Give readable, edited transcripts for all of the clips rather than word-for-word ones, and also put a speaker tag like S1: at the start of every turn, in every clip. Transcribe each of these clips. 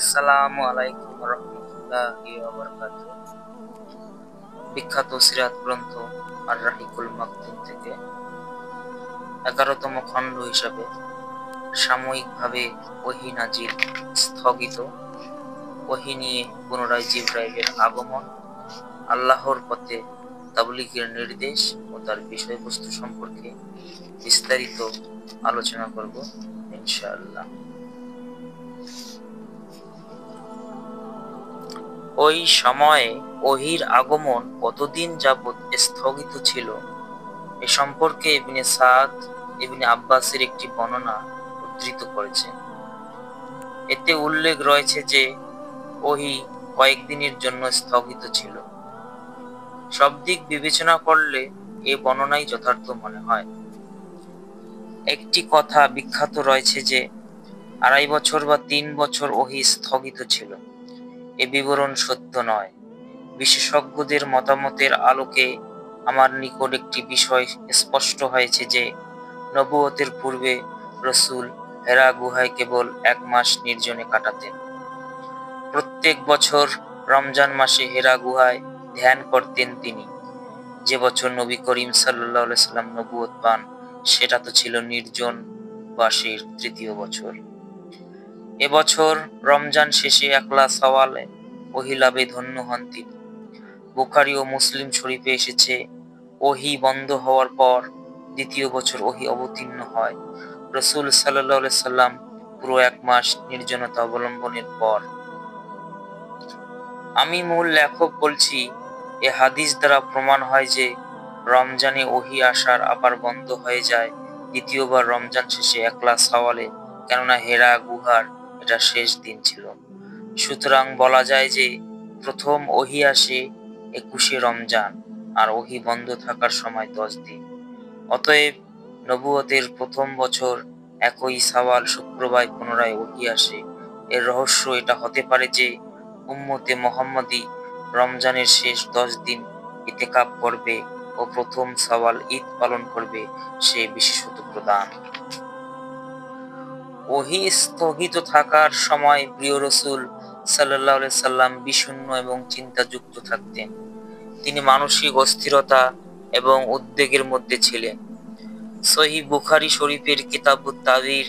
S1: আসসালামু আলাইকুম রহমতুল্লাহি ওয়া বারাকাতুহু। বিখ্যাত সিরাত গ্রন্থ আর রাহিকুল মাকতুম থেকে 11তম খণ্ড হিসাবে সাময়িকভাবে ওহী নাজিল স্থগিত, ওহী নিয়ে পুনরায় জিবরাইলের আগমন, আল্লাহর পথে তাবলীগের নির্দেশ ও তার বিষয়বস্তু সম্পর্কে বিস্তারিত আলোচনা করব ইনশাআল্লাহ। ওই সময়ে ওহীর আগমন কতদিন যাবৎ স্থগিত ছিল এ সম্পর্কে ইবনে সাদ ইবনে আব্বাসের একটি বর্ণনা উদ্ধৃত করেছেন। এতে উল্লেখ রয়েছে যে ওহী কয়েকদিনের জন্য স্থগিত ছিল। সব দিক বিবেচনা করলে এ বর্ণনাই যথার্থ মনে হয়। একটি কথা বিখ্যাত রয়েছে যে 2.5 বছর বা 3 বছর ওহী স্থগিত ছিল। এ বিবরণ সত্য নয়। বিশেষজ্ঞদের মতামতের আলোকে আমার নিকট একটি বিষয় স্পষ্ট হয়েছে যে নবুয়তের পূর্বে রাসূল হেরা গুহায় কেবল 1 মাস নির্জনে কাটাতেন। প্রত্যেক বছর রমজান মাসে হেরা গুহায় ধ্যান করতেন তিনি। যে বছর নবী করিম সাল্লাল্লাহু আলাইহি সাল্লাম নবুয়ত পান সেটা তো ছিল নির্জন বাসের 3য় বছর। এবছর রমজান শেষে একলা সওয়ালে ওহী লাভে ধন্য হন তিনি। বুখারী ও মুসলিম শরীফে এসেছে, ওহী বন্ধ হওয়ার পর 2য় বছর ওহী অবতীর্ণ হয় রাসূল সাল্লাল্লাহু আলাইহি সাল্লাম পুরো 1 মাস নির্জনতা অবলম্বনের পর। আমি মূল লেখক বলছি, এ হাদিস দ্বারা প্রমাণ হয় যে রমজানে ওহী আসার আবার বন্ধ হয়ে যায় 2য়বার রমজান শেষে একলা সওয়ালে, কেননা হেরা গুহার এটা শেষ দিন ছিল। সুতরাং বলা যায় যে প্রথম ওহী আসে 21শে রমজান আর ওহী বন্ধ থাকার সময় 10 দিন। অতএব নবুয়তের প্রথম বছর 1ই শাওয়াল শুক্রবার পুনরায় ওহী আসে। এর রহস্য এটা হতে পারে যে উম্মতে মুহাম্মাদী রমজানের শেষ 10 দিন ইতিকাফ করবে ও প্রথম শাওয়াল ঈদ পালন করবে, সে বিশেষত প্রদান। ওহী স্থগিত থাকার সময় প্রিয় রাসূল সাল্লাল্লাহু আলাইহি সাল্লাম বিষণ্ণ এবং চিন্তাযুক্ত থাকতেন। তিনি মানসিক অস্থিরতা এবং উদ্বেগের মধ্যে ছিলেন। সহিহ বুখারী শরীফের কিতাবুত তাফসীর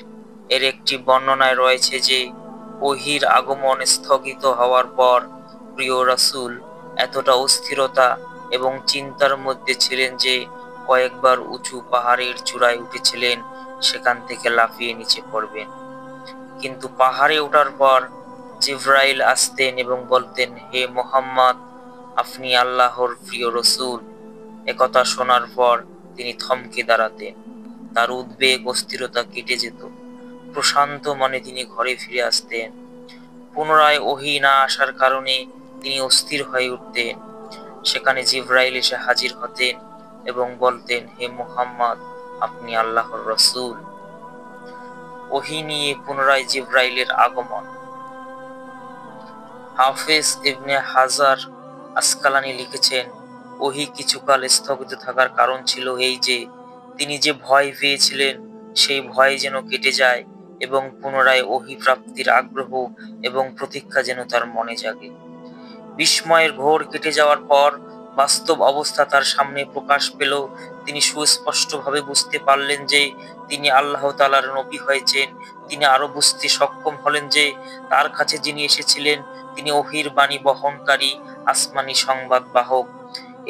S1: এর একটি বর্ণনায় রয়েছে যে ওহীর আগমন স্থগিত হওয়ার পর প্রিয় রাসূল এতটা অস্থিরতা এবং চিন্তার মধ্যে ছিলেন যে কয়েকবার উঁচু পাহাড়ের চূড়ায় উঠেছিলেন, সেখান থেকে লাফিয়ে নিচে পড়বেন। কিন্তু পাহাড়ে ওঠার পর জিবরাইল আসতেন এবং বলতেন, হে মুহাম্মদ, আপনি আল্লাহর প্রিয় রাসূল। একথা শোনার পর তিনি থমকে দাঁড়াতেন। তার উদ্বেগ অস্থিরতা কেটে যেত। প্রশান্ত মনে তিনি ঘরে ফিরে আসতেন। পুনরায় ওহী না আসার কারণে তিনি অস্থির হয়ে উঠতেন। সেখানে জিবরাইল এসে হাজির হতেন এবং বলতেন, হে মুহাম্মদ, আপনি আল্লাহর রাসূল। ওহী নিয়ে পুনরায় জিবরাইলের আগমন। হাফেজ ইবনে হাজার আসকালানি লিখেছেন, ওহী কিছুকাল স্থগিত থাকার কারণ ছিল এই যে তিনি যে ভয় পেয়েছিলেন সেই ভয় যেন কেটে যায় এবং পুনরায় ওহী প্রাপ্তির আগ্রহ এবং প্রতীক্ষা যেন তার মনে জাগে। বিস্ময়ের ঘোর কেটে যাওয়ার পর বাস্তব অবস্থা তার সামনে প্রকাশ পেল। তিনি সুস্পষ্টভাবে বুঝতে পারলেন যে তিনি আল্লাহ তাআলার নবী হয়েছেন। তিনি আরো বুঝতে সক্ষম হলেন যে তার কাছে যিনি এসেছিলেন তিনি ওহীর বাণী বহনকারী আসমানী সংবাদ বাহক।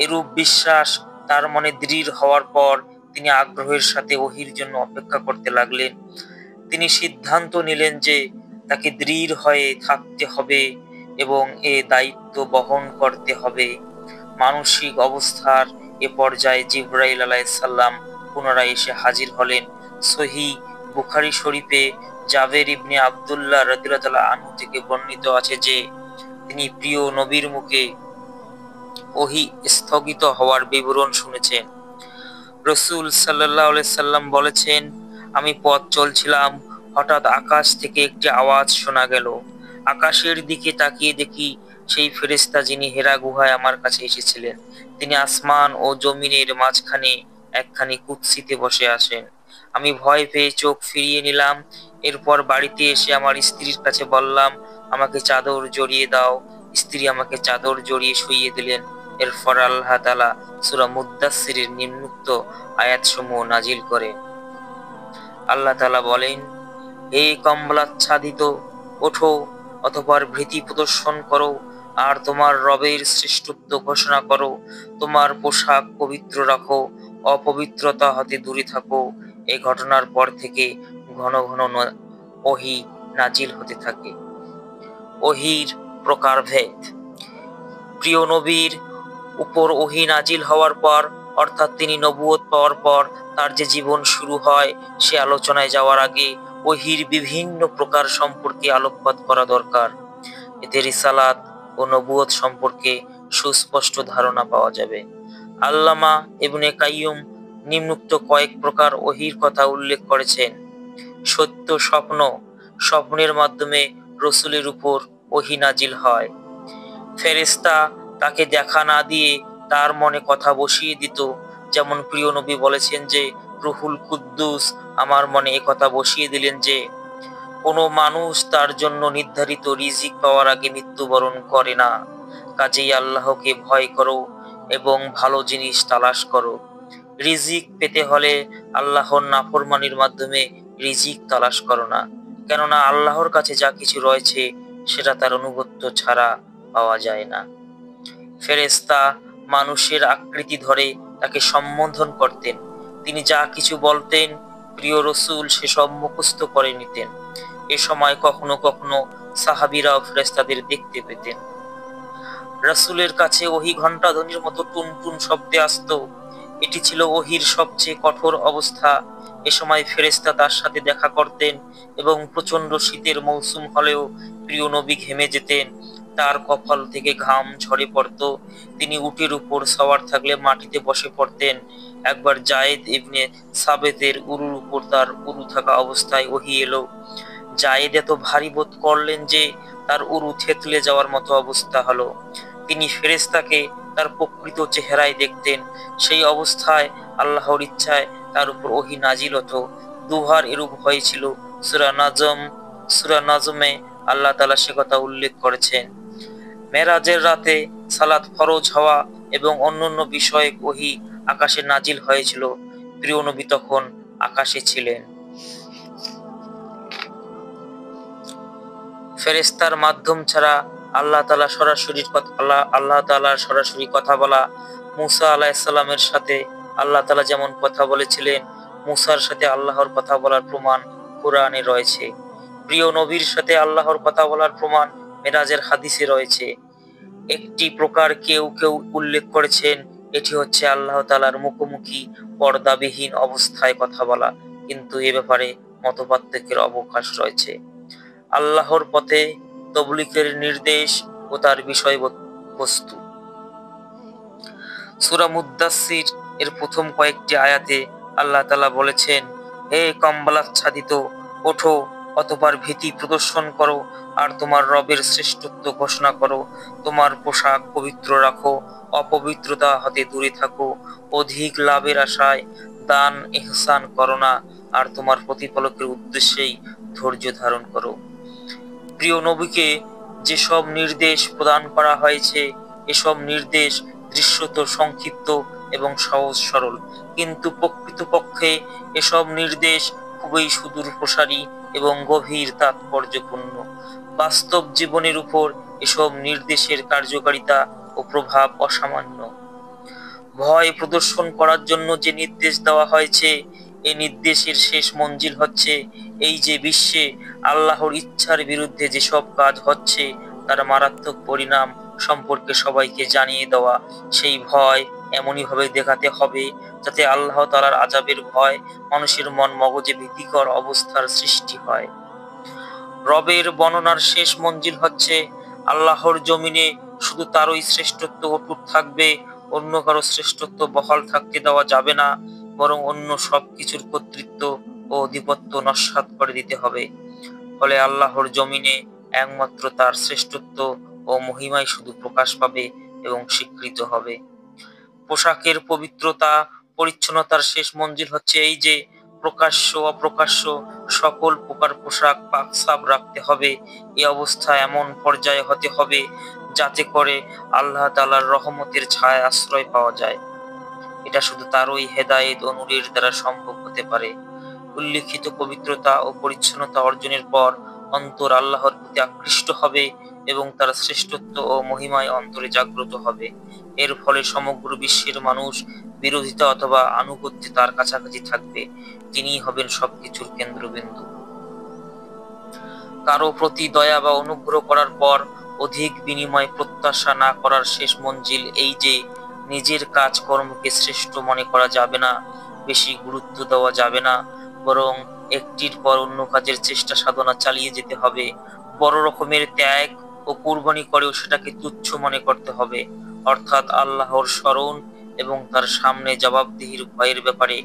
S1: এরূপ বিশ্বাস তার মনে দৃঢ় হওয়ার পর তিনি আগ্রহের সাথে ওহীর জন্য অপেক্ষা করতে লাগলেন। তিনি সিদ্ধান্ত নিলেন যে তাকে দৃঢ় হয়ে থাকতে হবে এবং এ দায়িত্ব বহন করতে হবে। মানসিক অবস্থার এ পর্যায়ে জিবরাইল আলাইহিস সালাম পুনরায় এসে হাজির হলেন। সহিহ বুখারী শরীফে জাবের ইবনে আব্দুল্লাহ রাদিয়াল্লাহু তাআলা আনহু থেকে বর্ণিত আছে যে তিনি প্রিয় নবীর মুখে ওহী স্থগিত হওয়ার বিবরণ শুনেছেন। রাসূল সাল্লাল্লাহু আলাইহি সাল্লাম বলেছেন, আমি পথ চলছিলাম, হঠাৎ আকাশ থেকে একটি আওয়াজ শোনা গেল। আকাশের দিকে তাকিয়ে দেখি সেই ফেরেশতা যিনি হেরা গুহায় আমার কাছে এসেছিলেন, তিনি আসমান ও জমিনের মাঝখানে একখানি কুদসিতে বসে আছেন। আমি ভয় পেয়ে চোখ ফিরিয়ে নিলাম এরপর বাড়িতে এসে আমার স্ত্রীর কাছে বললাম, আমাকে চাদর জড়িয়ে দাও। স্ত্রী আমাকে চাদর জড়িয়ে শুইয়ে দিলেন। এরপর আল্লাহ তাআলা সূরা মুদ্দাসসিরের নিম্নোক্ত আয়াতসমূহ নাজিল করে। আল্লাহ তাআলা বলেন, হে কম্বলাচ্ছাদিত, ওঠো, অতঃপর ভীতি প্রদর্শন করো আর তোমার রবের শ্রেষ্ঠত্ব ঘোষণা করো। তোমার পোশাক পবিত্র রাখো, অপবিত্রতা হতে দূরে থাকো। এই ঘটনার পর থেকে ঘন ঘন ওহী নাজিল হতে থাকে। ওহীর প্রকারভেদ। প্রিয় নবীর উপর ওহী নাজিল হওয়ার পর, অর্থাৎ তিনি নবুয়ত পাওয়ার পর তার যে জীবন শুরু হয়, সে আলোচনায় যাওয়ার আগে ওহীর বিভিন্ন প্রকার সম্পর্কে আলোকপাত করা দরকার। এতে রিসালাত ও নবুয়ত সম্পর্কে সুস্পষ্ট ধারণা পাওয়া যাবে। আল্লামা ইবনে কাইয়ুম নিম্নোক্ত কয়েক প্রকার ওহীর কথা উল্লেখ করেছেন। সত্য স্বপ্ন। স্বপ্নের মাধ্যমে রসূলের উপর ওহী নাজিল হয়। ফেরেশতা তাকে দেখা না দিয়ে তার মনে কথা বসিয়ে দিত। যেমন প্রিয় নবী বলেছেন যে, রুহুল কুদ্দুস আমার মনে একথা বসিয়ে দিলেন যে, কোনো মানুষ তার জন্য নির্ধারিত রিজিক পাওয়ার আগে মৃত্যুবরণ করে না। কাজেই আল্লাহকে ভয় করো এবং ভালো জিনিস তালাশ করো। রিজিক পেতে হলে আল্লাহর নাফরমানির মাধ্যমে রিজিক তালাশ করো না, কেননা আল্লাহর কাছে যা কিছু রয়েছে সেটা তার আনুগত্য ছাড়া পাওয়া যায় না। ফেরেশতা মানুষের আকৃতি ধরে তাকে সম্বোধন করতেন। তিনি যা কিছু বলতেন, প্রিয় রসূল সেসব মুখস্থ করে নিতেন। এ সময় কখনো কখনো সাহাবীরাও ফেরেশতাদের দেখতে পেতেন। রাসূলের কাছে ওহী ঘণ্টাধ্বনির মতো টুনটুন শব্দে আসতো। এটি ছিল ওহীর সবচেয়ে কঠোর অবস্থা। এ সময় ফেরেশতা তার সাথে দেখা করতেন এবং প্রচন্ড শীতের মৌসুম হলেও প্রিয় নবী ঘেমে যেতেন। তার কপাল থেকে ঘাম ঝরে পড়তো। তিনি উটের উপর সওয়ার থাকলে মাটিতে বসে পড়তেন। একবার যায়েদ ইবনে সাবেতের উরুর উপর তার উরু থাকা অবস্থায় ওহী এলো। যায়েদ এত ভারী বোধ করলেন যে তার উরু থেতলে যাওয়ার মতো অবস্থা হলো। তিনি ফেরেশতাকে তার প্রকৃত চেহারায় দেখতেন। সেই অবস্থায় আল্লাহর ইচ্ছায় তার উপর ওহী নাজিল হতো। দুহার এরূপ হয়েছিল। সূরা নাজমে আল্লাহ তাআলা সে কথা উল্লেখ করেছেন। মেরাজের রাতে সালাত ফরজ হওয়া এবং অন্যান্য বিষয়ে ওহী আকাশে নাজিল হয়েছিল। প্রিয় নবী তখন আকাশে ছিলেন। ফেরেশতার মাধ্যম ছাড়া আল্লাহ তাআলার সরাসরি কথা বলা। মুসা আলাইহিস সালামের সাথে আল্লাহ তাআলা যেমন কথা বলেছিলেন, মুসার সাথে আল্লাহর কথা বলার প্রমাণ কোরআনে রয়েছে। প্রিয় নবীর সাথে আল্লাহর কথা বলার প্রমাণ মেরাজের হাদিসে রয়েছে। একটি প্রকার কেউ কেউ উল্লেখ করেছেন, এটি হচ্ছে আল্লাহ তাআলার মুখোমুখি পর্দাবিহীন অবস্থায় কথা বলা, কিন্তু এ ব্যাপারে মতপার্থক্যের অবকাশ রয়েছে। আল্লাহর পথে তবলীগের নির্দেশ ও তার বিষয়বস্তু। সূরা মুদ্দাসসির এর প্রথম কয়েকটি আয়াতে আল্লাহ তাআলা বলেছেন, হে কম্বলাচ্ছাদিত, ওঠো, অতঃপর ভীতি প্রদর্শন করো আর তোমার রবের শ্রেষ্ঠত্ব ঘোষণা করো। তোমার পোশাক পবিত্র রাখো, অপবিত্রতা হতে দূরে থাকো। অধিক লাভের আশায় দান ইহসান করো না, আর তোমার প্রতিপালকের উদ্দেশ্যেই ধৈর্য ধারণ করো। প্রিয় নবীকে যেসব নির্দেশ প্রদান করা হয়েছে, এসব নির্দেশ দৃশ্যত সংক্ষিপ্ত এবং সহজ সরল, কিন্তু প্রকৃতপক্ষে এসব নির্দেশ খুবই সুদূর প্রসারী এবং গভীর তাৎপর্যপূর্ণ। বাস্তব জীবনের উপর এসব নির্দেশের কার্যকারিতা ও প্রভাব অসামান্য। ভয় প্রদর্শন করার জন্য যে নির্দেশ দেওয়া হয়েছে, এই নির্দেশের শেষ মঞ্জিল হচ্ছে এই যে বিশ্বে আল্লাহর ইচ্ছার বিরুদ্ধে যেসব কাজ হচ্ছে তার মারাত্মক পরিণাম সম্পর্কে সবাইকে জানিয়ে দেওয়া। সেই ভয় এমনই ভাবে দেখাতে হবে যাতে আল্লাহ তাআলার আযাবের ভয় মানুষের মন মগজে ভীতিকর অবস্থার সৃষ্টি হয়। রবের বর্ণনার শেষ মঞ্জিল হচ্ছে আল্লাহর জমিনে শুধু তারই শ্রেষ্ঠত্ব অটুট থাকবে, অন্য কারো শ্রেষ্ঠত্ব বহাল থাকতে দেওয়া যাবে না, বরং অন্য সবকিছুর কর্তৃত্ব ও আধিপত্য নস্যাৎ করে দিতে হবে। ফলে আল্লাহর জমিনে একমাত্র তার শ্রেষ্ঠত্ব ও মহিমাই শুধু প্রকাশ পাবে এবং স্বীকৃত হবে। পোশাকের পবিত্রতা পরিচ্ছন্নতার শেষ মঞ্জিল হচ্ছে এই যে প্রকাশ্য অপ্রকাশ্য সকল প্রকার পোশাক পাকসাব রাখতে হবে। এ অবস্থা এমন পর্যায়ে হতে হবে যাতে করে আল্লাহ তাআলার রহমতের ছায়ায় আশ্রয় পাওয়া যায়। এটা শুধু তারই হেদায়েত ও নূরের দ্বারা সম্ভব হতে পারে। উল্লিখিত পবিত্রতা ও পরিচ্ছন্নতা অর্জনের পর অন্তর আল্লাহর প্রতি আকৃষ্ট হবে এবং তার শ্রেষ্ঠত্ব ও মহিমায় অন্তরে জাগ্রত হবে। এর ফলে সমগ্র বিশ্বের মানুষ বিরোধিতা অথবা আনুগত্যে তার কাছাকাছি থাকবে। তিনিই হবেন সবকিছুর কেন্দ্রবিন্দু। কারো প্রতি দয়া বা অনুগ্রহ করার পর অধিক বিনিময় প্রত্যাশা না করার শেষ মঞ্জিল এই যে নিজের কাজকর্মকে শ্রেষ্ঠ মনে করা যাবে না, বেশি গুরুত্ব দেওয়া যাবে না, বরং একটির পর অন্য কাজের চেষ্টা সাধনা চালিয়ে যেতে হবে। বড় রকমের ত্যাগ ও কুরবানি করেও সেটাকে তুচ্ছ মনে করতে হবে। অর্থাৎ আল্লাহর স্মরণ এবং তার সামনে জবাবদিহির ভয়ের ব্যাপারে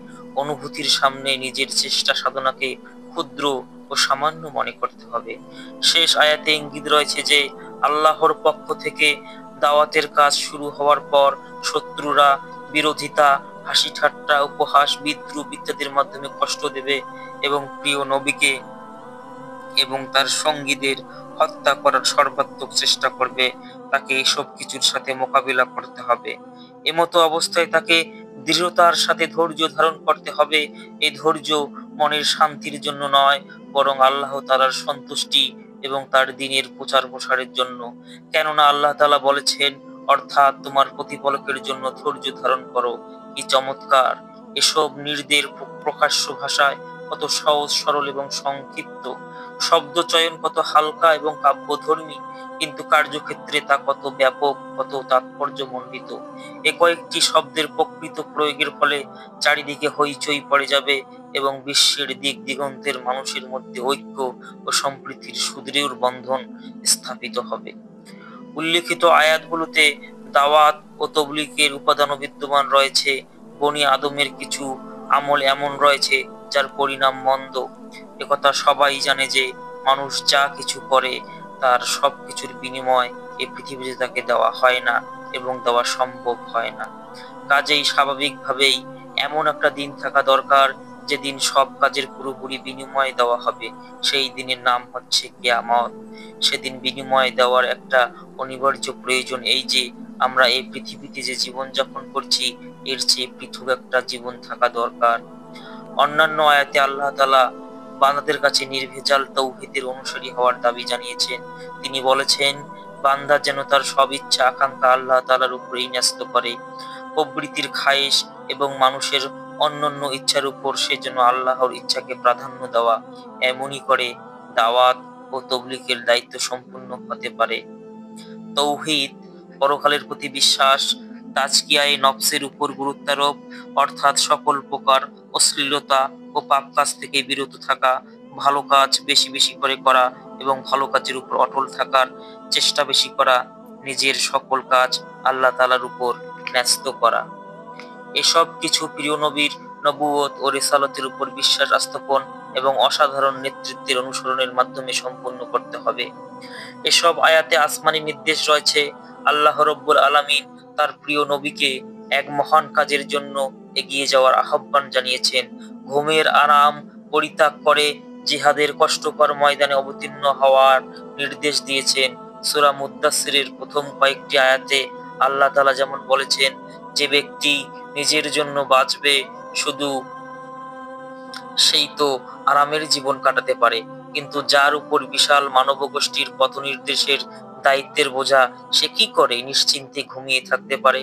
S1: অনুভূতির সামনে নিজের চেষ্টা সাধনাকে ক্ষুদ্র ও সামান্য মনে করতে হবে। শেষ আয়াতে ইঙ্গিত রয়েছে যে আল্লাহর পক্ষ থেকে দাওয়াতের কাজ শুরু হওয়ার পর শত্রুরা বিরোধিতা, হাসি ঠাট্টা, উপহাস, বিদ্রূপ ইত্যাদির মাধ্যমে কষ্ট দেবে এবং প্রিয় নবীকে এবং তার সঙ্গীদের হত্যা করার সর্বাত্মক চেষ্টা করবে। তাকে এসব কিছুর সাথে মোকাবিলা করতে হবে। এমতো অবস্থায় তাকে দৃঢ়তার সাথে ধৈর্য ধারণ করতে হবে। এই ধৈর্য মনের শান্তির জন্য নয়, বরং আল্লাহ তাআলার সন্তুষ্টি এবং তার দ্বীনের প্রচার প্রসারের জন্য। কেননা আল্লাহ তাআলা বলেছেন, অর্থাৎ তোমার প্রতিপালকের জন্য ধৈর্য ধারণ করো। কি চমৎকার! এসব নির্দেশ প্রকাশ্য ভাষায় কত সহজ সরল এবং সংক্ষিপ্ত, শব্দ চয়ন কত হালকা এবং কাব্যধর্মী, কিন্তু কার্যক্ষেত্রে তা কত ব্যাপক, কত তাৎপর্যমণ্ডিত। এ কয়েকটি শব্দের প্রকৃত প্রয়োগের ফলে চারিদিকে হইচই পড়ে যাবে এবং বিশ্বের দিক দিগন্তের মানুষের মধ্যে ঐক্য ও সম্প্রীতির সুদৃঢ় বন্ধন স্থাপিত হবে। উল্লিখিত আয়াতগুলোতে দাওয়াত ও তবলিগের উপাদানও বিদ্যমান রয়েছে। বনি আদমের কিছু আমল এমন রয়েছে যার পরিণাম মন্দ। একথা সবাই জানে যে মানুষ যা কিছু করে তার সবকিছুর বিনিময় এই পৃথিবীতে তাকে দেওয়া হয় না এবং দেওয়া সম্ভব হয় না। কাজেই স্বাভাবিকভাবেই এমন একটা দিন থাকা দরকার যেদিন সব কাজের পুরোপুরি বিনিময় দেওয়া হবে। সেই দিনের নাম হচ্ছে কিয়ামত। সেদিন বিনিময় দেওয়ার একটা অনিবার্য প্রয়োজন এই যে আমরা এই পৃথিবীতে যে জীবন যাপন করছি এর চেয়ে পৃথক একটা জীবন থাকা দরকার। অন্যান্য আয়াতে আল্লাহ তাআলা বান্দাদের কাছে নির্ভেজাল তৌহিদের অনুসারী হওয়ার দাবি জানিয়েছেন। তিনি বলেছেন, বান্দা যেন তার সব ইচ্ছা আকাঙ্ক্ষা আল্লাহ তাআলার উপরেই ন্যস্ত করে। প্রবৃত্তির খায়েশ এবং মানুষের অন্যান্য ইচ্ছার উপর সে যেন আল্লাহর ইচ্ছাকে প্রাধান্য দেওয়া, এমনই করে দাওয়াত ও তবলিগের দায়িত্ব সম্পূর্ণ হতে পারে। তৌহিদ, পরকালের প্রতি বিশ্বাস, তাজকিয়ায়ে নফসের উপর গুরুত্বারোপ, অর্থাৎ সকল প্রকার অশ্লীলতা ও পাপ কাজ থেকে বিরত থাকা, ভালো কাজ বেশি বেশি করে করা এবং ভালো কাজের উপর অটল থাকার চেষ্টা বেশি করা, নিজের সকল কাজ আল্লাহ তাআলার উপর ন্যস্ত করা। এসব কিছু প্রিয় নবীর নবুয়ত ও রিসালাতের উপর বিশ্বাস স্থাপন এবং অসাধারণ নেতৃত্বের অনুসরণের মাধ্যমে সম্পন্ন করতে হবে। এসব আয়াতে আসমানি নির্দেশ রয়েছে। আল্লাহ রব্বুল আলামিন তার প্রিয় নবীকে এক মহান কাজের জন্য এগিয়ে যাওয়ার আহ্বান জানিয়েছেন। ঘুমের আরাম পরিত্যাগ করে জিহাদের কষ্টকর ময়দানে অবতীর্ণ হওয়ার নির্দেশ দিয়েছেন। সূরা মুদ্দাসসিরের প্রথম কয়েকটি আয়াতে আল্লাহ তাআলা যেমন বলেছেন, যে ব্যক্তি নিজের জন্য বাঁচবে শুধু সেই তো আরামের জীবন কাটাতে পারে, কিন্তু যার উপর বিশাল মানবগোষ্ঠীর পথনির্দেশের দায়িত্বের বোঝা, সে কি করে নিশ্চিন্তে ঘুমিয়ে থাকতে পারে?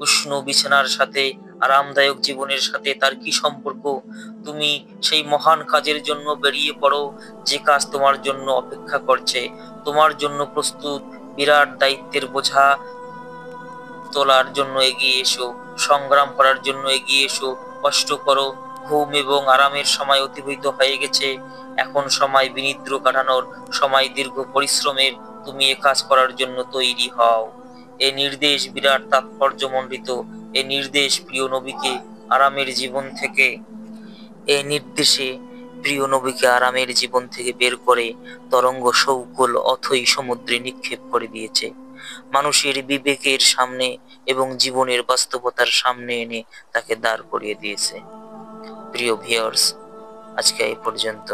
S1: উষ্ণ বিছানার সাথে আরামদায়ক জীবনের সাথে তার কি সম্পর্ক? তুমি সেই মহান কাজের জন্য বেরিয়ে পড়ো যে কাজ তোমার জন্য অপেক্ষা করছে। তোমার জন্য প্রস্তুত বিরাট দায়িত্বের বোঝা তোলার জন্য এগিয়ে এসো, সংগ্রাম করার জন্য এগিয়ে এসো, কষ্ট করো। ঘুম এবং আরামের সময় অতিবাহিত হয়ে গেছে, এখন সময় বিনিদ্র কাটানোর, সময় দীর্ঘ পরিশ্রমের। তুমি এ কাজ করার জন্য তৈরি হও। এ নির্দেশ বিরাট তাৎপর্যমণ্ডিত। এ নির্দেশ প্রিয় নবীকে আরামের জীবন থেকে এ নির্দেশে প্রিয় নবীকে আরামের জীবন থেকে বের করে তরঙ্গ সৌকল অথই সমুদ্রে নিক্ষেপ করে দিয়েছে। মানুষের বিবেকের সামনে এবং জীবনের বাস্তবতার সামনে এনে তাকে দাঁড় করিয়ে দিয়েছে। প্রিয় ভিউয়ার্স, আজকে এই পর্যন্ত।